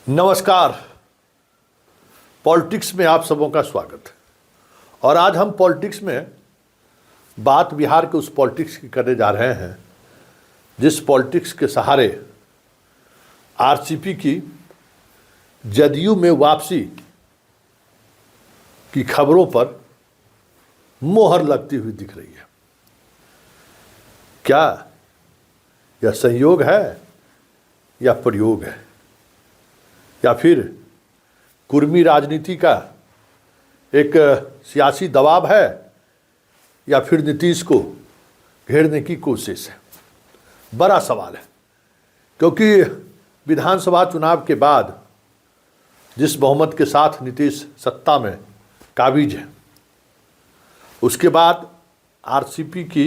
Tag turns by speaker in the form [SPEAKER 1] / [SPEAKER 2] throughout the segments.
[SPEAKER 1] नमस्कार। पॉलिटिक्स में आप सबों का स्वागत है। और आज हम पॉलिटिक्स में बात बिहार के उस पॉलिटिक्स की करने जा रहे हैं जिस पॉलिटिक्स के सहारे आरसीपी की जदयू में वापसी की खबरों पर मोहर लगती हुई दिख रही है। क्या यह संयोग है या प्रयोग है, या फिर कुर्मी राजनीति का एक सियासी दबाव है, या फिर नीतीश को घेरने की कोशिश है? बड़ा सवाल है, क्योंकि विधानसभा चुनाव के बाद जिस बहुमत के साथ नीतीश सत्ता में काबिज है, उसके बाद आरसीपी की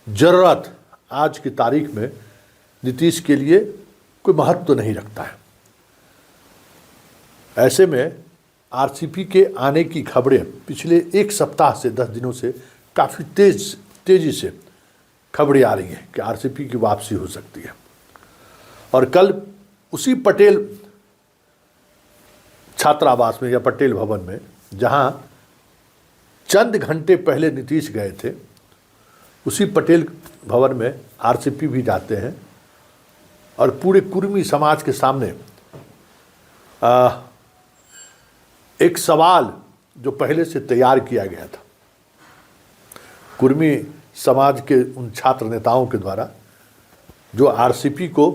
[SPEAKER 1] ज़रूरत आज की तारीख में नीतीश के लिए कोई महत्व नहीं रखता है। ऐसे में आरसीपी के आने की खबरें पिछले एक सप्ताह से 10 दिनों से काफ़ी तेज़ी से खबरें आ रही हैं कि आरसीपी की वापसी हो सकती है। और कल उसी पटेल छात्रावास में या पटेल भवन में, जहां चंद घंटे पहले नीतीश गए थे, उसी पटेल भवन में आरसीपी भी जाते हैं और पूरे कुर्मी समाज के सामने एक सवाल जो पहले से तैयार किया गया था, कुर्मी समाज के उन छात्र नेताओं के द्वारा जो आरसीपी को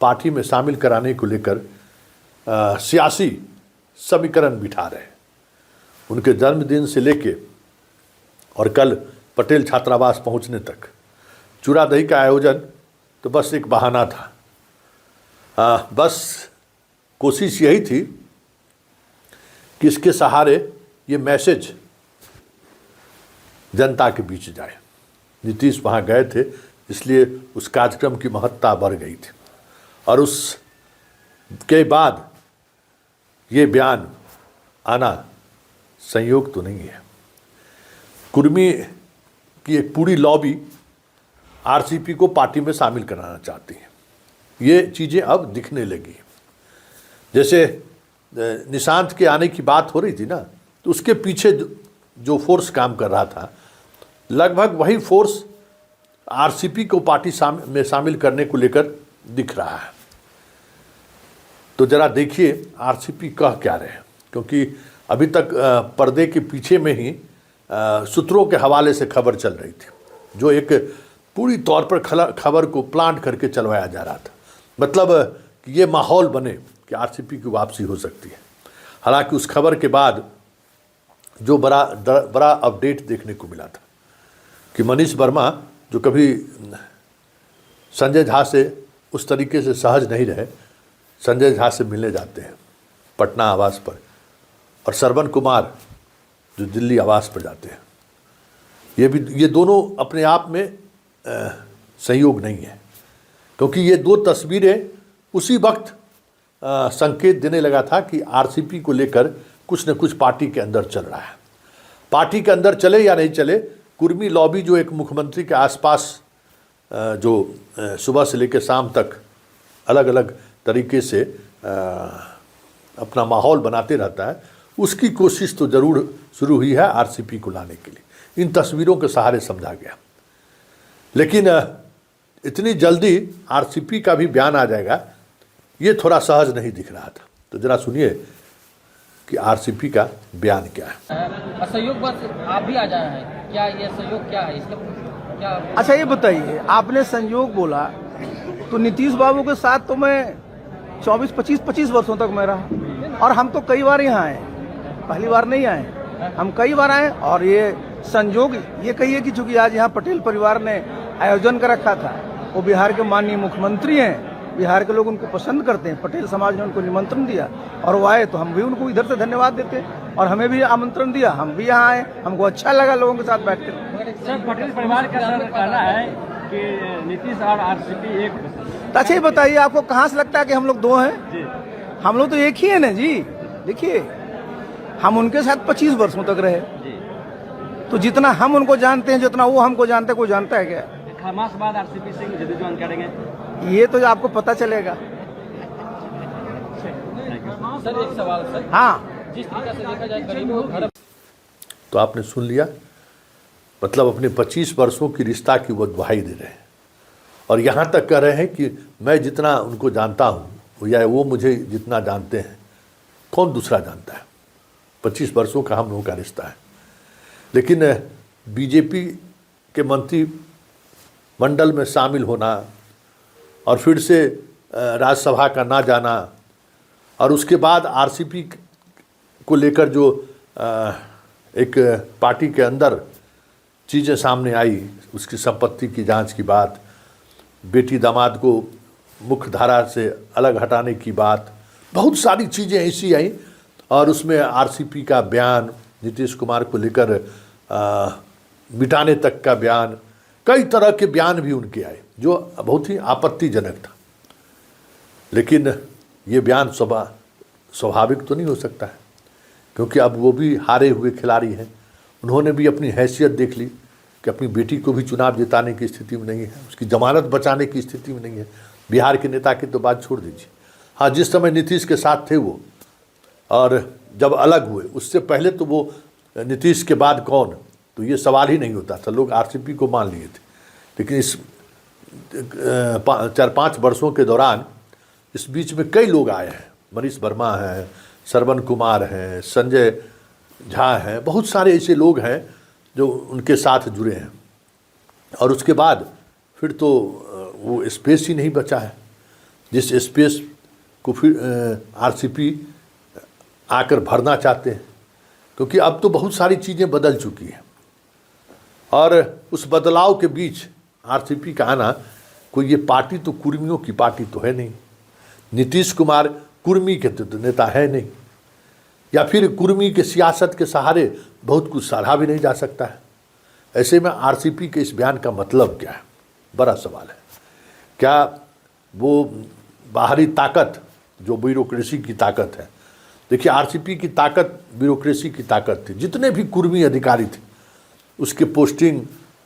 [SPEAKER 1] पार्टी में शामिल कराने को लेकर सियासी समीकरण बिठा रहे हैं। उनके जन्मदिन से लेके और कल पटेल छात्रावास पहुंचने तक चूड़ा दही का आयोजन तो बस एक बहाना था। बस कोशिश यही थी कि इसके सहारे ये मैसेज जनता के बीच जाए। नीतीश वहाँ गए थे, इसलिए उस कार्यक्रम की महत्ता बढ़ गई थी। और उस के बाद ये बयान आना संयोग तो नहीं है। कुर्मी की एक पूरी लॉबी आरसीपी को पार्टी में शामिल कराना चाहती है। ये चीज़ें अब दिखने लगी। जैसे निशांत के आने की बात हो रही थी ना, तो उसके पीछे जो फोर्स काम कर रहा था, लगभग वही फोर्स आरसीपी को पार्टी में शामिल करने को लेकर दिख रहा है। तो जरा देखिए आरसीपी कह क्या रहे हैं, क्योंकि अभी तक पर्दे के पीछे में ही सूत्रों के हवाले से खबर चल रही थी, जो एक पूरी तौर पर खबर को प्लांट करके चलवाया जा रहा था। मतलब कि ये माहौल बने कि आरसीपी की वापसी हो सकती है। हालांकि उस खबर के बाद जो बड़ा अपडेट देखने को मिला था कि मनीष वर्मा, जो कभी संजय झा से उस तरीके से सहज नहीं रहे, संजय झा से मिलने जाते हैं पटना आवास पर, और श्रवण कुमार जो दिल्ली आवास पर जाते हैं। ये दोनों अपने आप में संयोग नहीं है, क्योंकि ये दो तस्वीरें उसी वक्त संकेत देने लगा था कि आरसीपी को लेकर कुछ न कुछ पार्टी के अंदर चल रहा है। पार्टी के अंदर चले या नहीं चले, कुर्मी लॉबी जो एक मुख्यमंत्री के आसपास जो सुबह से लेकर शाम तक अलग अलग तरीके से अपना माहौल बनाते रहता है, उसकी कोशिश तो ज़रूर शुरू हुई है आरसीपी को लाने के लिए। इन तस्वीरों के सहारे समझा गया। लेकिन इतनी जल्दी आरसीपी का भी बयान आ जाएगा, ये थोड़ा सहज नहीं दिख रहा था। तो जरा सुनिए कि आरसीपी का बयान क्या है।
[SPEAKER 2] असहयोग बस आप भी आ जाए हैं, क्या ये सहयोग क्या है इसका क्या?
[SPEAKER 3] अच्छा ये बताइए, आपने संयोग बोला तो नीतीश बाबू के साथ तो मैं 25 वर्षों तक मैं रहा, और हम तो कई बार यहाँ आए, पहली बार नहीं आए, हम कई बार आए। और ये संयोग ये कहिए कि चूंकि आज यहाँ पटेल परिवार ने आयोजन कर रखा था, वो बिहार के माननीय मुख्यमंत्री हैं, बिहार के लोग उनको पसंद करते हैं, पटेल समाज ने उनको निमंत्रण दिया और वो आए, तो हम भी उनको इधर से धन्यवाद देते हैं। और हमें भी आमंत्रण दिया, हम भी यहाँ आए, हमको अच्छा लगा लोगों के साथ बैठ कर।
[SPEAKER 4] सर, पटेल परिवार का कहना है कि नीतीश और आरसीपी एक।
[SPEAKER 3] तो अच्छा ये बताइए, आपको कहाँ से लगता है कि हम लोग दो हैं? हम लोग तो एक ही है ना जी। देखिए, हम उनके साथ 25 वर्षों तक रहे, तो जितना हम उनको जानते हैं, जितना वो हमको जानते हैं, कोई जानता है क्या?
[SPEAKER 4] खमास बाद आरसीपी सिंह जदयू ज्वाइन करेंगे,
[SPEAKER 3] ये तो आपको पता चलेगा।
[SPEAKER 2] सर एक सवाल सर,
[SPEAKER 3] हाँ,
[SPEAKER 2] जिस तरीके से देखा जाए गरीबों को घर
[SPEAKER 1] तो आपने सुन लिया, मतलब अपने 25 वर्षों की रिश्ता की वो दुहाई दे रहे हैं और यहाँ तक कह रहे हैं कि मैं जितना उनको जानता हूँ या वो मुझे जितना जानते हैं कौन दूसरा जानता है। 25 वर्षों का हम लोगों का रिश्ता है। लेकिन बीजेपी के मंत्री मंडल में शामिल होना और फिर से राज्यसभा का ना जाना और उसके बाद आरसीपी को लेकर जो एक पार्टी के अंदर चीज़ें सामने आई, उसकी संपत्ति की जांच की बात, बेटी दामाद को मुख्य धारा से अलग हटाने की बात, बहुत सारी चीज़ें ऐसी आई और उसमें आरसीपी का बयान, नीतीश कुमार को लेकर मिटाने तक का बयान, कई तरह के बयान भी उनके आए जो बहुत ही आपत्तिजनक था। लेकिन ये बयान स्वाभाविक तो नहीं हो सकता है, क्योंकि अब वो भी हारे हुए खिलाड़ी हैं। उन्होंने भी अपनी हैसियत देख ली कि अपनी बेटी को भी चुनाव जिताने की स्थिति में नहीं है, उसकी जमानत बचाने की स्थिति में नहीं है। बिहार के नेता की तो बात छोड़ दीजिए। हाँ, जिस समय नीतीश के साथ थे वो और जब अलग हुए उससे पहले तो वो नीतीश के बाद कौन, तो ये सवाल ही नहीं होता था, लोग आरसीपी को मान लिए थे। लेकिन इस 4-5 वर्षों के दौरान इस बीच में कई लोग आए हैं, मनीष वर्मा हैं, श्रवण कुमार हैं, संजय झा हैं, बहुत सारे ऐसे लोग हैं जो उनके साथ जुड़े हैं और उसके बाद फिर तो वो स्पेस ही नहीं बचा है जिस स्पेस को फिर आरसीपी आकर भरना चाहते हैं, क्योंकि अब तो बहुत सारी चीज़ें बदल चुकी हैं और उस बदलाव के बीच आरसीपी का आना, कोई ये पार्टी तो कुर्मियों की पार्टी तो है नहीं, नीतीश कुमार कुर्मी के तो नेता है नहीं, या फिर कुर्मी के सियासत के सहारे बहुत कुछ सराहा भी नहीं जा सकता है। ऐसे में आरसीपी के इस बयान का मतलब क्या है, बड़ा सवाल है। क्या वो बाहरी ताकत जो ब्यूरोक्रेसी की ताकत है, देखिए आरसीपी की ताकत ब्यूरोक्रेसी की ताकत थी। जितने भी कुर्मी अधिकारी थे उसके पोस्टिंग,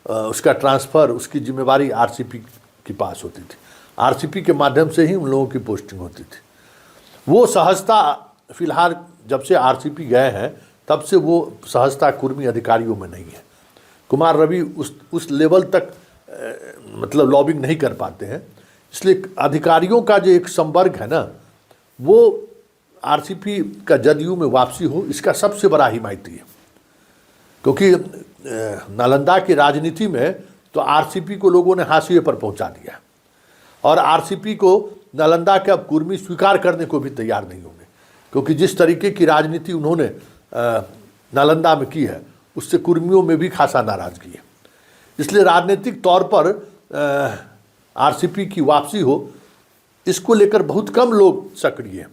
[SPEAKER 1] उसका ट्रांसफ़र, उसकी जिम्मेवारी आरसीपी के पास होती थी। आरसीपी के माध्यम से ही उन लोगों की पोस्टिंग होती थी। वो सहजता फिलहाल जब से आरसीपी गए हैं तब से वो सहजता कुर्मी अधिकारियों में नहीं है। कुमार रवि उस लेवल तक मतलब लॉबिंग नहीं कर पाते हैं, इसलिए अधिकारियों का जो एक संवर्ग है ना, वो आरसीपी का जदयू में वापसी हो, इसका सबसे बड़ा हिमायती है। क्योंकि नालंदा की राजनीति में तो आरसीपी को लोगों ने हाशिए पर पहुंचा दिया और आरसीपी को नालंदा के अब कुर्मी स्वीकार करने को भी तैयार नहीं होंगे, क्योंकि जिस तरीके की राजनीति उन्होंने नालंदा में की है उससे कुर्मियों में भी खासा नाराजगी है। इसलिए राजनीतिक तौर पर आरसीपी की वापसी हो, इसको लेकर बहुत कम लोग सक्रिय हैं।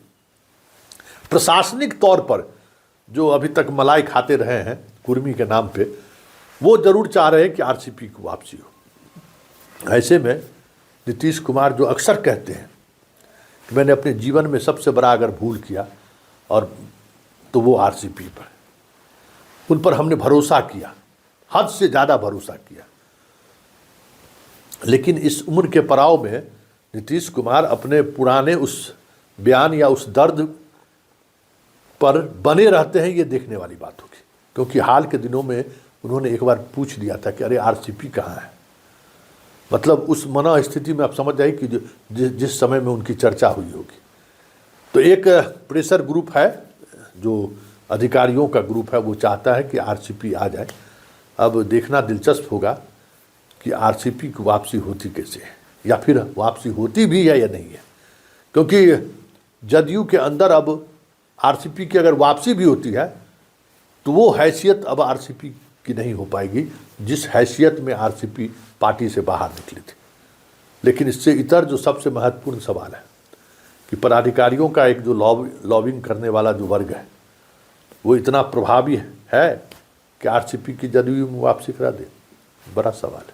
[SPEAKER 1] प्रशासनिक तौर पर जो अभी तक मलाई खाते रहे हैं कुर्मी के नाम पे, वो जरूर चाह रहे हैं कि आरसीपी की वापसी हो। ऐसे में नीतीश कुमार जो अक्सर कहते हैं कि मैंने अपने जीवन में सबसे बड़ा अगर भूल किया और तो वो आरसीपी पर, उन पर हमने भरोसा किया, हद से ज़्यादा भरोसा किया। लेकिन इस उम्र के पड़ाव में नीतीश कुमार अपने पुराने उस बयान या उस दर्द पर बने रहते हैं, ये देखने वाली बात होगी। क्योंकि हाल के दिनों में उन्होंने एक बार पूछ लिया था कि अरे आरसीपी कहाँ है, मतलब उस मना स्थिति में आप समझ जाइए कि जिस समय में उनकी चर्चा हुई होगी। तो एक प्रेशर ग्रुप है जो अधिकारियों का ग्रुप है, वो चाहता है कि आरसीपी आ जाए। अब देखना दिलचस्प होगा कि आरसीपी की वापसी होती कैसे है, या फिर वापसी होती भी है या नहीं है। क्योंकि जदयू के अंदर अब आरसीपी की अगर वापसी भी होती है तो वो हैसियत अब आरसीपी की नहीं हो पाएगी जिस हैसियत में आरसीपी पार्टी से बाहर निकली थी। लेकिन इससे इतर जो सबसे महत्वपूर्ण सवाल है कि पदाधिकारियों का एक जो लॉबिंग करने वाला जो वर्ग है वो इतना प्रभावी है कि आरसीपी की जदयू में वापसी करा दे, बड़ा सवाल है।